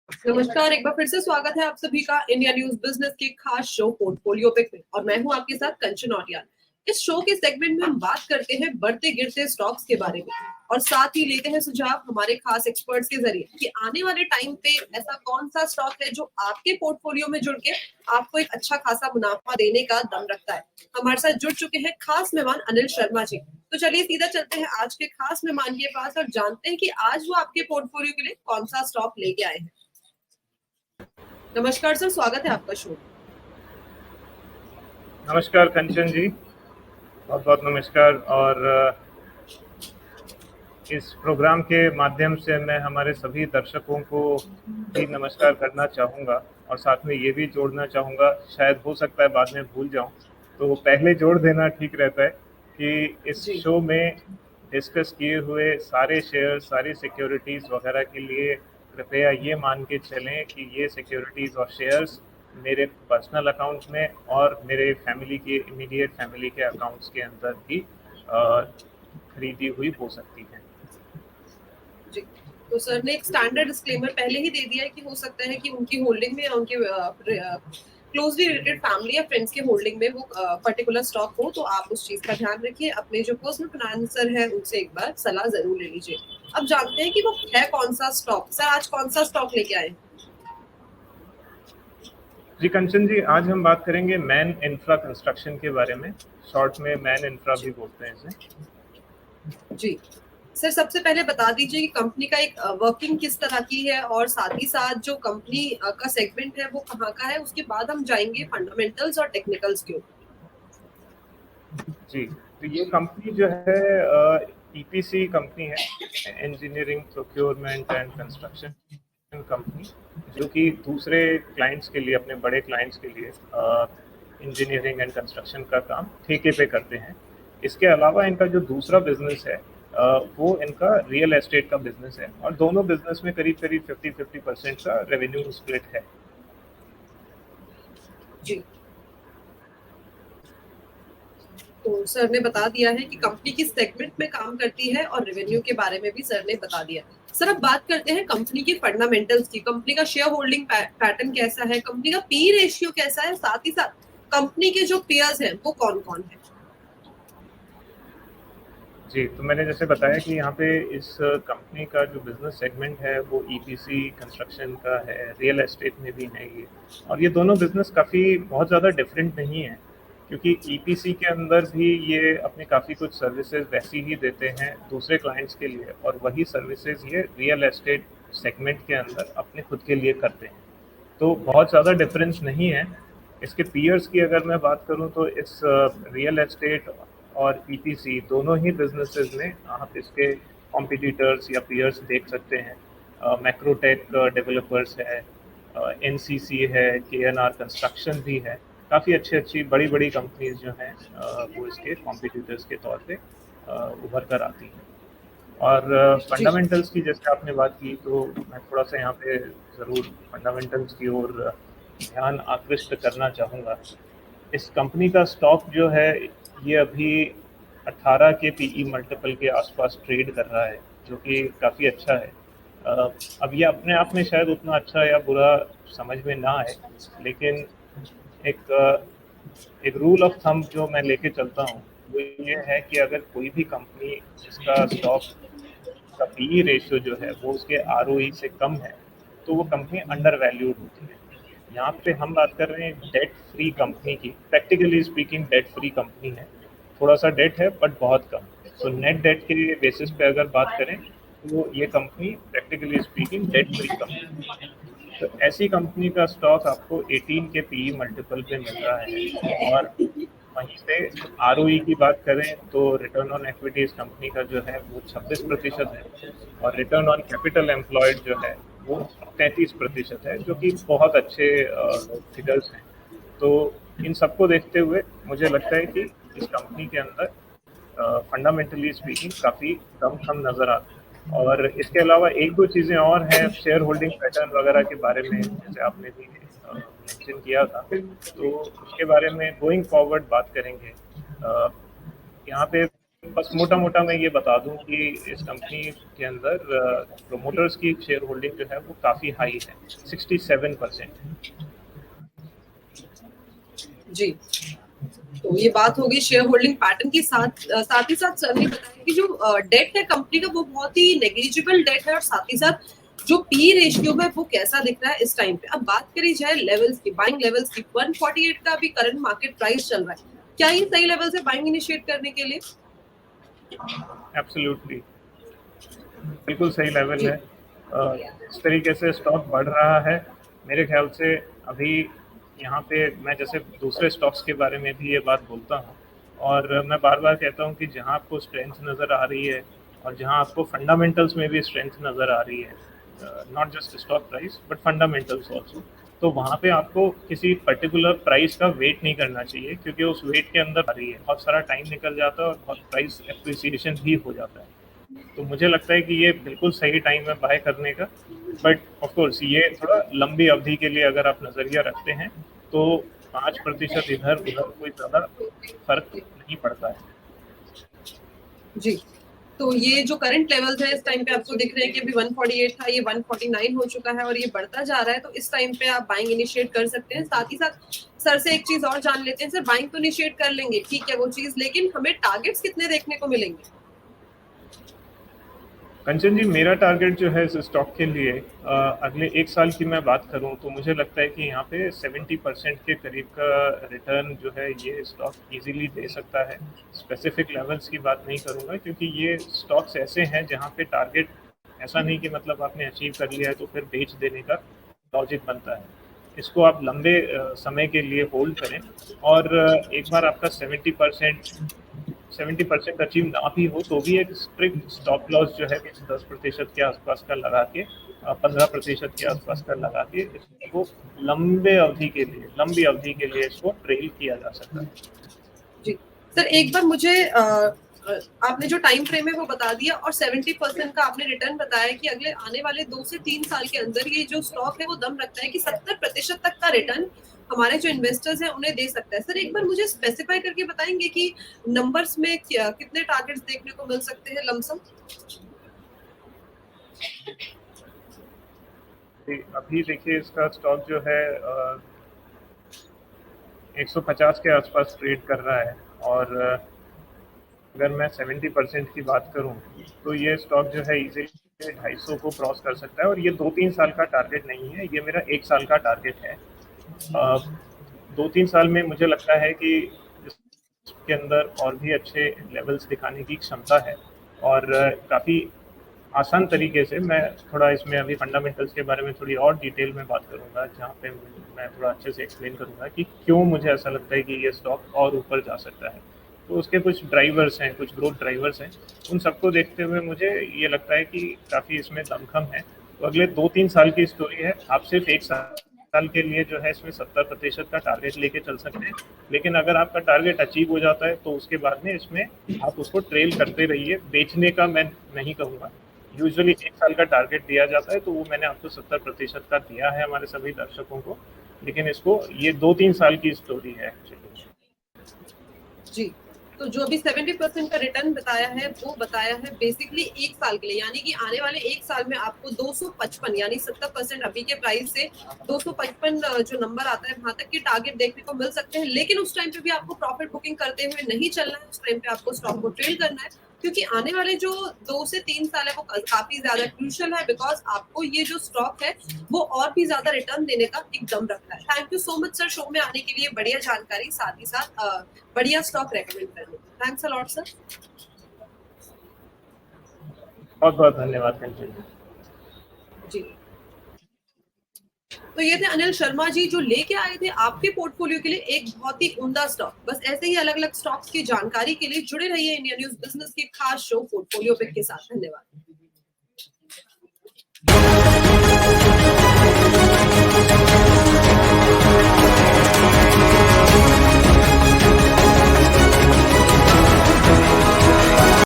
नमस्कार, एक बार फिर से स्वागत है आप सभी का इंडिया न्यूज बिजनेस के खास शो पोर्टफोलियो पिक में। और मैं हूं आपके साथ कंचन औटियाल। इस शो के सेगमेंट में हम बात करते हैं बढ़ते गिरते स्टॉक्स के बारे में और साथ ही लेते हैं सुझाव हमारे खास एक्सपर्ट्स के जरिए कि आने वाले टाइम पे ऐसा कौन सा स्टॉक है जो आपके पोर्टफोलियो में जुड़ के आपको एक अच्छा खासा मुनाफा देने का दम रखता है। हमारे साथ जुड़ चुके हैं खास मेहमान अनिल शर्मा जी। तो चलिए सीधा चलते हैं आज के खास मेहमान के पास और जानते हैं कि आज वो आपके पोर्टफोलियो के लिए कौन सा स्टॉक लेके आए हैं। नमस्कार सर, स्वागत है आपका शो। नमस्कार कंचन जी, बहुत बहुत नमस्कार। और इस प्रोग्राम के माध्यम से मैं हमारे सभी दर्शकों को भी नमस्कार करना चाहूँगा और साथ में ये भी जोड़ना चाहूँगा, शायद हो सकता है बाद में भूल जाऊँ, तो पहले जोड़ देना ठीक रहता है कि इस जी। शो में डिस्कस किए हुए सारे शेयर, सारी सिक्योरिटीज़ वगैरह के लिए कृपया ये मान के चलें कि ये सिक्योरिटीज़ और शेयर्स मेरे पर्सनल अकाउंट में और मेरे फैमिली के इमीडिएट फैमिली के अकाउंट्स के अंदर भी खरीदी हुई हो सकती है। जी, तो सर ने एक स्टैंडर्ड डिस्क्लेमर पहले ही दे दिया है कि हो सकता है कि उनकी होल्डिंग में या उनके क्लोजली रिलेटेड फैमिली या फ्रेंड्स के होल्डिंग में वो पर्टिकुलर स्टॉक हो, तो आप उस चीज का ध्यान रखिए। अपने जो पर्सनल फाइनेंसर है उनसे एक बार सलाह जरूर ले लीजिए। अब जानते हैं कि वो है कौन सा स्टॉक। सर आज कौन सा स्टॉक लेके आए? जी कंचन जी, आज हम बात करेंगे मैन इंफ्रा कंस्ट्रक्शन के बारे में। शॉर्ट में मैन इंफ्रा भी बोलते हैं इसे। जी सर, सबसे पहले बता दीजिए कि कंपनी का एक वर्किंग किस तरह की है और साथ ही साथ जो कंपनी का सेगमेंट है वो कहाँ का है। उसके बाद हम जाएंगे फंडामेंटल्स और टेक्निकल्स के ऊपर। जी, तो ये कंपनी जो है ईपीसी कंपनी है, engineering procurement and construction company, जो कि दूसरे क्लाइंट्स के लिए, अपने बड़े क्लाइंट्स के लिए इंजीनियरिंग एंड कंस्ट्रक्शन का काम ठेके पे करते हैं। इसके अलावा इनका जो दूसरा बिजनेस है वो इनका रियल एस्टेट का बिजनेस है और दोनों बिजनेस में करीब करीब 50-50% का रेवेन्यू स्प्लिट है। जी, तो सर ने बता दिया है कि कंपनी किस सेगमेंट में काम करती है और रेवेन्यू के बारे में भी सर ने बता दिया। सर अब बात करते हैं कंपनी की फंडामेंटल्स की। कंपनी का शेयर होल्डिंग पैटर्न कैसा है, कंपनी का पी रेशियो कैसा है, साथ ही साथ कंपनी के जो पेयर्स हैं वो कौन कौन है। जी, तो मैंने जैसे बताया कि यहाँ पे इस कंपनी का जो बिज़नेस सेगमेंट है वो ईपीसी कंस्ट्रक्शन का है, रियल एस्टेट में भी है ये। और ये दोनों बिज़नेस काफ़ी बहुत ज़्यादा डिफरेंट नहीं है, क्योंकि ईपीसी के अंदर भी ये अपनी काफ़ी कुछ सर्विसेज वैसी ही देते हैं दूसरे क्लाइंट्स के लिए, और वही सर्विसेज ये रियल एस्टेट सेगमेंट के अंदर अपने खुद के लिए करते हैं। तो बहुत ज़्यादा डिफरेंस नहीं है। इसके पीयर्स की अगर मैं बात करूं तो इस रियल एस्टेट और ईपीसी दोनों ही बिजनेसेस में आप इसके कॉम्पिटिटर्स या पीयर्स देख सकते हैं। मैक्रोटेक डेवलपर्स है, एनसीसी है, केएनआर कंस्ट्रक्शन भी है। काफ़ी अच्छी बड़ी बड़ी कंपनीज जो हैं वो इसके कॉम्पिटिटर्स के तौर पे उभर कर आती हैं। और जी फंडामेंटल्स की जैसे आपने बात की, तो मैं थोड़ा सा यहाँ पे ज़रूर फंडामेंटल्स की ओर ध्यान आकृष्ट करना चाहूँगा। इस कंपनी का स्टॉक जो है ये अभी 18 के पीई मल्टीपल के आसपास ट्रेड कर रहा है, जो कि काफ़ी अच्छा है। अब ये अपने आप में शायद उतना अच्छा या बुरा समझ में ना आए, लेकिन एक एक रूल ऑफ थंब जो मैं लेके चलता हूँ वो ये है कि अगर कोई भी कंपनी जिसका स्टॉक का पीई रेशियो जो है वो उसके आरओई से कम है, तो वो कंपनी अंडर वैल्यूड होती है। यहाँ पे हम बात कर रहे हैं डेट फ्री कंपनी की। Practically speaking debt free company है, थोड़ा सा डेट है बट बहुत कम। सो नेट डेट के बेसिस पे अगर बात करें तो ये company practically speaking debt free company है। तो ऐसी कंपनी का स्टॉक आपको 18 के पीई मल्टीपल पे मिल रहा है। और वहीं पे आरओई की बात करें तो रिटर्न ऑन इक्विटी इस कंपनी का जो है वो 26% है, और रिटर्न ऑन कैपिटल एम्प्लॉयड जो है वो 33% है, जो कि बहुत अच्छे फिगर्स हैं। तो इन सबको देखते हुए मुझे लगता है कि इस कंपनी के अंदर फंडामेंटली स्पीकिंग काफ़ी दम खम नज़र आता है। और इसके अलावा एक दो चीज़ें और हैं शेयर होल्डिंग पैटर्न वगैरह के बारे में, जैसे आपने भी मेंशन किया था, तो उसके बारे में गोइंग फॉरवर्ड बात करेंगे। यहाँ पे बस मोटा मोटा मैं ये बता दूं कि इस कंपनी के अंदर प्रोमोटर्स की शेयर होल्डिंग जो है वो काफ़ी हाई है, 67%। जी, तो ये बात होगी शेयर होल्डिंग पैटर्न की। साथ ही साथ सर ने बताया कि जो डेट है कंपनी का वो बहुत ही नेग्लिजिबल डेट है, और साथ ही साथ जो पी रेशियो है वो कैसा दिख रहा है इस टाइम पे। अब बात करी जाए लेवल्स की, बाइंग लेवल्स की, 148 का अभी करंट मार्केट प्राइस चल रहा है, क्या ये सही लेवल है बाइंग इनिशिएट करने के लिए? एब्सोल्युटली, बिल्कुल सही लेवल जी है। इस तरीके से स्टॉक बढ़ रहा है, मेरे ख्याल से अभी यहाँ पे मैं जैसे दूसरे स्टॉक्स के बारे में भी ये बात बोलता हूँ, और मैं बार बार कहता हूँ कि जहाँ आपको स्ट्रेंथ नज़र आ रही है और जहाँ आपको फंडामेंटल्स में भी स्ट्रेंथ नज़र आ रही है, not just stock price but fundamentals also, तो वहाँ पे आपको किसी पर्टिकुलर प्राइस का वेट नहीं करना चाहिए, क्योंकि उस वेट के अंदर आ रही है बहुत सारा टाइम निकल जाता है और बहुत प्राइस एप्रिसिएशन भी हो जाता है। तो मुझे लगता है कि ये बिल्कुल सही टाइम है बाय करने का, बट ऑफ कोर्स ये थोड़ा लंबी अवधि के लिए अगर आप नज़रिया रखते हैं तो 5% इधर उधर कोई ज़्यादा फर्क नहीं पड़ता है। जी, तो ये जो करंट लेवल्स है इस टाइम पे आपको दिख रहे हैं कि अभी 148 था, ये 149 हो चुका है और ये बढ़ता जा रहा है, तो इस टाइम पे आप बाइंग इनिशिएट कर सकते हैं। साथ ही साथ सर से एक चीज और जान लेते हैं। सर, बाइंग तो इनिशिएट कर लेंगे, ठीक है वो चीज, लेकिन हमें टारगेट्स कितने देखने को मिलेंगे? कंचन जी, मेरा टारगेट जो है इस स्टॉक के लिए अगले 1 साल की मैं बात करूं तो मुझे लगता है कि यहाँ पे 70% के करीब का रिटर्न जो है ये स्टॉक इजीली दे सकता है। स्पेसिफिक लेवल्स की बात नहीं करूँगा, क्योंकि ये स्टॉक्स ऐसे हैं जहाँ पे टारगेट ऐसा नहीं कि मतलब आपने अचीव कर लिया है तो फिर बेच देने का लॉजिक बनता है। इसको आप लंबे समय के लिए होल्ड करें, और एक बार आपका 70% अचीव ना भी हो तो भी एक स्ट्रिक्ट स्टॉप लॉस जो है 10% के आसपास का लगा के, 15% के आसपास का लगा के इसको लंबी अवधि के लिए इसको ट्रेल किया जा सकता है। जी सर, एक बार मुझे आपने जो टाइम फ्रेम है वो बता दिया, और 70% का आपने रिटर्न बताया कि अगले आने वाले 2 से 3 साल के अंदर ये जो स्टॉक है वो दम रखता है कि 70% तक का रिटर्न हमारे जो इन्वेस्टर्स हैं उन्हें दे सकता है। सर, एक बार मुझे स्पेसिफाई करके बताएंगे कि नंबर्स में कितने टारगेट्स देखने को मिल सकते हैं लमसम? अभी देखिए इसका स्टॉक जो है 150 के आसपास ट्रेड कर रहा है, और अगर मैं 70% की बात करूं तो ये स्टॉक जो है इजीली 250 को क्रॉस कर सकता है, और ये 2-3 साल का टारगेट नहीं है, ये मेरा 1 साल का टारगेट है। 2-3 साल में मुझे लगता है कि इसके अंदर और भी अच्छे लेवल्स दिखाने की क्षमता है, और काफ़ी आसान तरीके से मैं थोड़ा इसमें अभी फंडामेंटल्स के बारे में थोड़ी और डिटेल में बात करूंगा, जहाँ पे मैं थोड़ा अच्छे से एक्सप्लेन करूंगा कि क्यों मुझे ऐसा लगता है कि ये स्टॉक और ऊपर जा सकता है। तो उसके कुछ ड्राइवर्स हैं, कुछ ग्रोथ ड्राइवर्स हैं, उन सबको देखते हुए मुझे ये लगता है कि काफ़ी इसमें दमखम है। तो अगले 2-3 साल की स्टोरी है, आप सिर्फ 1 साल के लिए जो है इसमें 70% का टारगेट लेके चल सकते हैं, लेकिन अगर आपका टारगेट अचीव हो जाता है तो उसके बाद में इसमें आप उसको ट्रेल करते रहिए। बेचने का मैं नहीं कहूँगा, यूजुअली 1 साल का टारगेट दिया जाता है, तो वो मैंने आपको 70% का दिया है हमारे सभी दर्शकों को, लेकिन इसको ये 2-3 साल की स्टोरी है एक्चुअली। जी, तो जो अभी 70% का रिटर्न बताया है वो बताया है बेसिकली 1 साल के लिए, यानी कि आने वाले 1 साल में आपको 255 यानी 70% अभी के प्राइस से 255 जो नंबर आता है वहां तक के टारगेट देखने को मिल सकते हैं। लेकिन उस टाइम पे भी आपको प्रॉफिट बुकिंग करते हुए नहीं चलना है, उस टाइम पे आपको स्टॉक को ट्रेल करना है, क्योंकि आने वाले जो 2 से 3 साल है वो काफी ज्यादा क्रूशियल है, बिकॉज आपको ये जो स्टॉक है वो और भी ज्यादा रिटर्न देने का एक दम रखता है। Thank you so much sir, show में आने के लिए, बढ़िया जानकारी, साथ ही साथ बढ़िया स्टॉक रेकमेंड करने। Thanks a lot sir. बहुत बहुत धन्यवाद कंचन जी, तो ये थे अनिल शर्मा जी जो लेके आए थे आपके पोर्टफोलियो के लिए एक बहुत ही उम्दा स्टॉक। बस ऐसे ही अलग अलग स्टॉक्स की जानकारी के लिए जुड़े रहिए इंडिया न्यूज बिजनेस के खास शो पोर्टफोलियो पिक के साथ। धन्यवाद।